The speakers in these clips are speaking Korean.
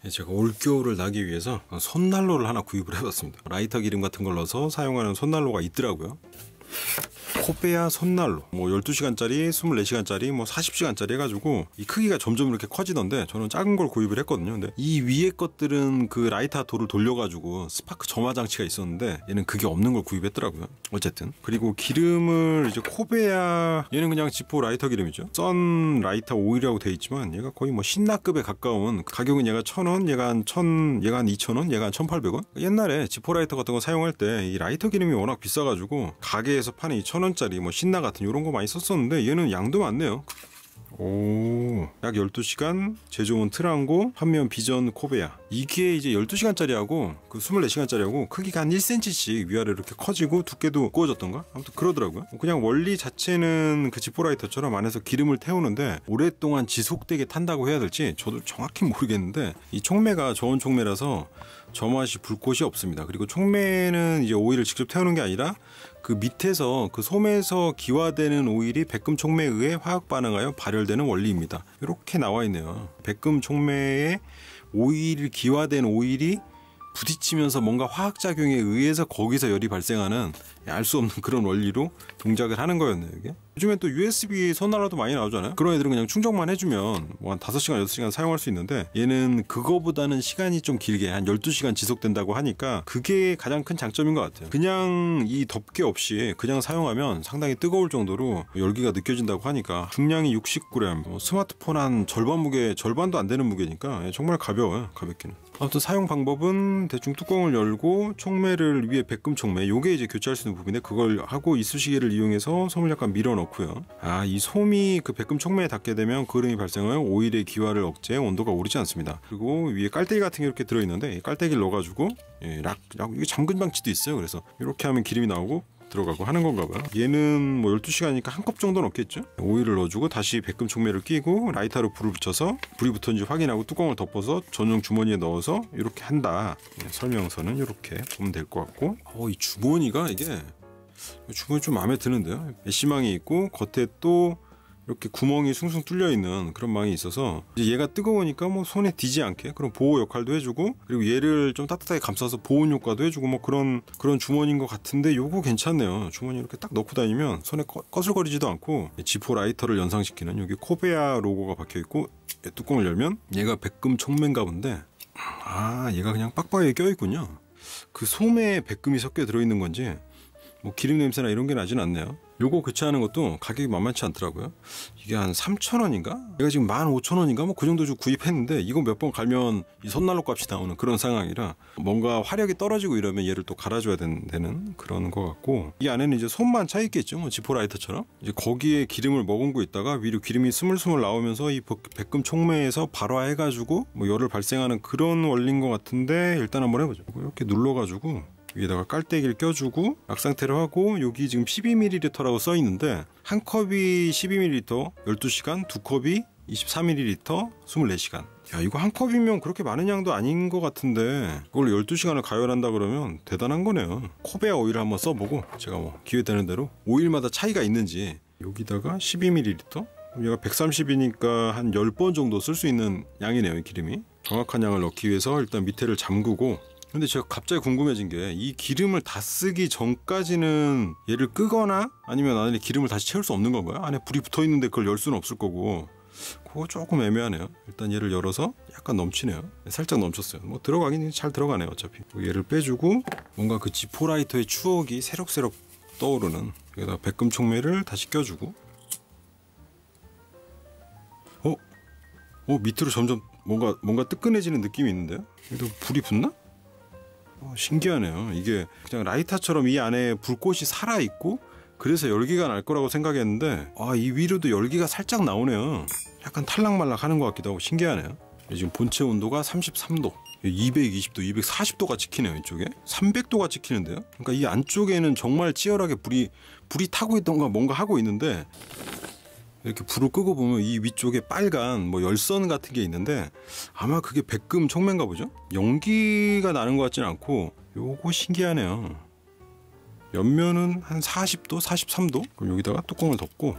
제가 올겨울을 나기 위해서 손난로를 하나 구입을 해봤습니다. 라이터 기름 같은 걸 넣어서 사용하는 손난로가 있더라고요. 코베야 손난로, 뭐 12시간짜리, 24시간짜리, 뭐 40시간짜리 해가지고 이 크기가 점점 이렇게 커지던데 저는 작은 걸 구입을 했거든요. 근데 이 위에 것들은 그 라이터 돌을 돌려가지고 스파크 점화 장치가 있었는데 얘는 그게 없는 걸 구입했더라고요. 어쨌든 그리고 기름을 이제 코베야, 얘는 그냥 지포 라이터 기름이죠. 선 라이터 오일이라고 되어 있지만 얘가 거의 뭐 신라급에 가까운, 가격은 얘가 1,000원, 얘가 한 2,000원, 얘가 한 1,800원. 옛날에 지포 라이터 같은 거 사용할 때 이 라이터 기름이 워낙 비싸가지고 가게에서 파는 이 1,000원짜리 뭐 신나 같은 이런 거 많이 썼었는데 얘는 양도 많네요. 오, 약 12시간 제조원 트랑고 판면 비전 코베야. 이게 이제 12시간짜리하고 그 24시간짜리하고 크기가 한 1cm씩 위아래 이렇게 커지고 두께도 두꺼워졌던가? 아무튼 그러더라고요. 그냥 원리 자체는 그 지포라이터처럼 안에서 기름을 태우는데 오랫동안 지속되게 탄다고 해야 될지 저도 정확히 모르겠는데 이 촉매가 저온 촉매라서 저 맛이 불꽃이 없습니다. 그리고 촉매는 이제 오일을 직접 태우는 게 아니라 그 밑에서 그 솜에서 기화되는 오일이 백금 촉매에 의해 화학 반응하여 발열되는 원리입니다. 이렇게 나와 있네요. 백금 촉매에 오일이 기화된 오일이 부딪히면서 뭔가 화학작용에 의해서 거기서 열이 발생하는 알 수 없는 그런 원리로 동작을 하는 거였네요. 이게 요즘엔 또 USB 손난로도 많이 나오잖아요. 그런 애들은 그냥 충전만 해주면 뭐 한 5시간 6시간 사용할 수 있는데 얘는 그거보다는 시간이 좀 길게 한 12시간 지속된다고 하니까 그게 가장 큰 장점인 것 같아요. 그냥 이 덮개 없이 그냥 사용하면 상당히 뜨거울 정도로 열기가 느껴진다고 하니까 중량이 60g, 스마트폰 한 절반 무게, 절반도 안 되는 무게니까 정말 가벼워요. 가볍기는. 아무튼 사용 방법은 대충 뚜껑을 열고 촉매를 위에 백금 촉매, 요게 이제 교체할 수 있는 부분인데 그걸 하고 이쑤시개를 이용해서 솜을 약간 밀어 넣고요. 이 솜이 그 백금 촉매에 닿게 되면 그름이 발생하여 오일의 기화를 억제해 온도가 오르지 않습니다. 그리고 위에 깔때기 같은 게 이렇게 들어있는데 이 깔때기를 넣어가지고 이게 잠근 방치도 있어요. 그래서 이렇게 하면 기름이 나오고 들어가고 하는 건가 봐요. 얘는 뭐 12시간이니까 한 컵 정도 넣겠죠. 오일을 넣어주고 다시 백금 촉매를 끼고 라이터로 불을 붙여서 불이 붙었는지 확인하고 뚜껑을 덮어서 전용 주머니에 넣어서 이렇게 한다. 설명서는 이렇게 보면 될 것 같고, 이 주머니가 이게 주머니 좀 마음에 드는데요. 메쉬망이 있고 겉에 또 이렇게 구멍이 숭숭 뚫려 있는 그런 망이 있어서 이제 얘가 뜨거우니까 뭐 손에 디지 않게 그런 보호 역할도 해주고, 그리고 얘를 좀 따뜻하게 감싸서 보온 효과도 해주고 뭐 그런 주머니인 것 같은데 요거 괜찮네요. 주머니 이렇게 딱 넣고 다니면 손에 꺼슬거리지도 않고 지포 라이터를 연상시키는 여기 코베야 로고가 박혀 있고, 뚜껑을 열면 얘가 백금 촉매인가 본데 얘가 그냥 빡빡하게 껴있군요. 그 솜에 백금이 섞여 들어있는 건지 뭐 기름 냄새나 이런 게 나진 않네요. 요거 교체하는 것도 가격이 만만치 않더라고요. 이게 한 3,000원인가? 얘가 지금 15,000원인가? 뭐 그 정도 주고 구입했는데 이거 몇 번 갈면 이 손난로 값이 나오는 그런 상황이라 뭔가 화력이 떨어지고 이러면 얘를 또 갈아줘야 되는 그런 것 같고, 이 안에는 이제 솜만 차 있겠죠. 뭐 지포 라이터처럼. 이제 거기에 기름을 머금고 있다가 위로 기름이 스물스물 나오면서 이 백금 촉매에서 발화해가지고 뭐 열을 발생하는 그런 원리인 것 같은데 일단 한번 해보죠. 이렇게 눌러가지고 위에다가 깔때기를 껴주고 약상태로 하고, 여기 지금 12ml라고 써있는데 한 컵이 12ml 12시간, 두 컵이 24ml 24시간. 야, 이거 한 컵이면 그렇게 많은 양도 아닌 것 같은데 그걸 12시간을 가열한다 그러면 대단한 거네요. 코베야 오일을 한번 써보고 제가 뭐 기회 되는 대로 오일마다 차이가 있는지. 여기다가 12ml, 얘가 130이니까 한 10번 정도 쓸 수 있는 양이네요. 이 기름이 정확한 양을 넣기 위해서 일단 밑에를 잠그고, 근데 제가 갑자기 궁금해진 게 이 기름을 다 쓰기 전까지는 얘를 끄거나 아니면 안에 기름을 다시 채울 수 없는 건가요? 안에 불이 붙어 있는데 그걸 열 수는 없을 거고, 그거 조금 애매하네요. 일단 얘를 열어서 약간 넘치네요. 살짝 넘쳤어요. 뭐 들어가긴 잘 들어가네요. 어차피 얘를 빼주고 뭔가 그 지포 라이터의 추억이 새록새록 떠오르는, 여기다가 백금 촉매를 다시 껴주고, 밑으로 점점 뭔가 뜨끈해지는 느낌이 있는데요. 여기도 불이 붙나? 신기하네요. 이게 그냥 라이터처럼 이 안에 불꽃이 살아있고 그래서 열기가 날 거라고 생각했는데 이 위로도 열기가 살짝 나오네요. 약간 탈락말락 하는 것 같기도 하고 신기하네요. 지금 본체 온도가 33도, 220도, 240도가 찍히네요. 이쪽에 300도가 찍히는데요. 그러니까 이 안쪽에는 정말 치열하게 불이 타고 있던가 뭔가 하고 있는데, 이렇게 불을 끄고 보면 이 위쪽에 빨간 뭐 열선 같은 게 있는데 아마 그게 백금 촉매인가 보죠? 연기가 나는 것 같지는 않고 요거 신기하네요. 옆면은 한 40도, 43도. 그럼 여기다가 뚜껑을 덮고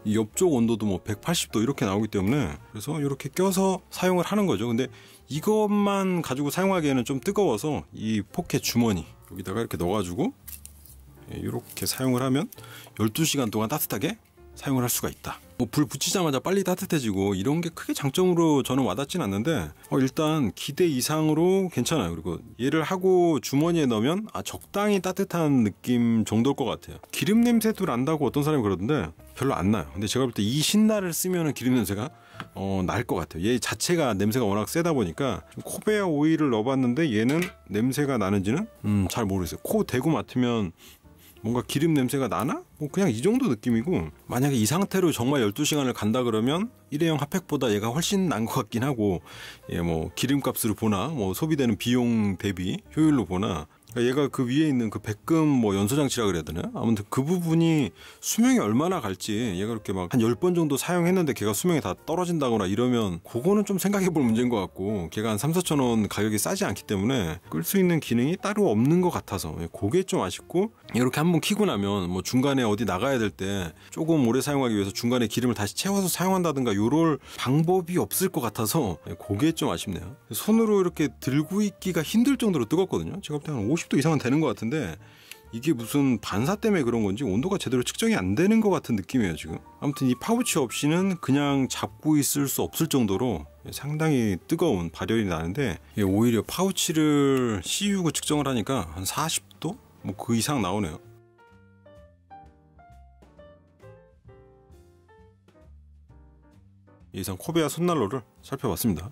이 옆쪽 온도도 뭐 180도 이렇게 나오기 때문에 그래서 이렇게 껴서 사용을 하는 거죠. 근데 이것만 가지고 사용하기에는 좀 뜨거워서 이 포켓 주머니 여기다가 이렇게 넣어가지고 이렇게 사용을 하면 12시간 동안 따뜻하게 사용을 할 수가 있다. 뭐 불 붙이자마자 빨리 따뜻해지고 이런 게 크게 장점으로 저는 와닿진 않는데 일단 기대 이상으로 괜찮아요. 그리고 얘를 하고 주머니에 넣으면 적당히 따뜻한 느낌 정도일 것 같아요. 기름 냄새도 난다고 어떤 사람이 그러던데 별로 안 나요. 근데 제가 볼 때 이 신나를 쓰면 기름 냄새가 날 것 같아요. 얘 자체가 냄새가 워낙 세다 보니까 코베아 오일을 넣어봤는데 얘는 냄새가 나는지는 잘 모르겠어요. 코 대고 맡으면 뭔가 기름 냄새가 나나? 뭐 그냥 이 정도 느낌이고, 만약에 이 상태로 정말 12시간을 간다 그러면 일회용 핫팩보다 얘가 훨씬 난 것 같긴 하고, 뭐 기름값으로 보나 뭐 소비되는 비용 대비 효율로 보나, 얘가 그 위에 있는 그 백금 뭐 연소장치라 그래야 되나? 아무튼 그 부분이 수명이 얼마나 갈지, 얘가 이렇게 막 한 10번 정도 사용했는데 걔가 수명이 다 떨어진다거나 이러면 그거는 좀 생각해 볼 문제인 것 같고, 걔가 한 3-4천 원 가격이 싸지 않기 때문에 끌 수 있는 기능이 따로 없는 것 같아서 그게 좀 아쉽고, 이렇게 한번 키고 나면 뭐 중간에 어디 나가야 될 때 조금 오래 사용하기 위해서 중간에 기름을 다시 채워서 사용한다든가 요럴 방법이 없을 것 같아서 그게 좀 아쉽네요. 손으로 이렇게 들고 있기가 힘들 정도로 뜨겁거든요. 제가 볼 때 한 50도 이상은 되는 것 같은데 이게 무슨 반사 때문에 그런 건지 온도가 제대로 측정이 안 되는 것 같은 느낌이에요 지금. 아무튼 이 파우치 없이는 그냥 잡고 있을 수 없을 정도로 상당히 뜨거운 발열이 나는데, 오히려 파우치를 CU고 측정을 하니까 한 40도? 뭐 그 이상 나오네요. 이상 코베아 손난로를 살펴봤습니다.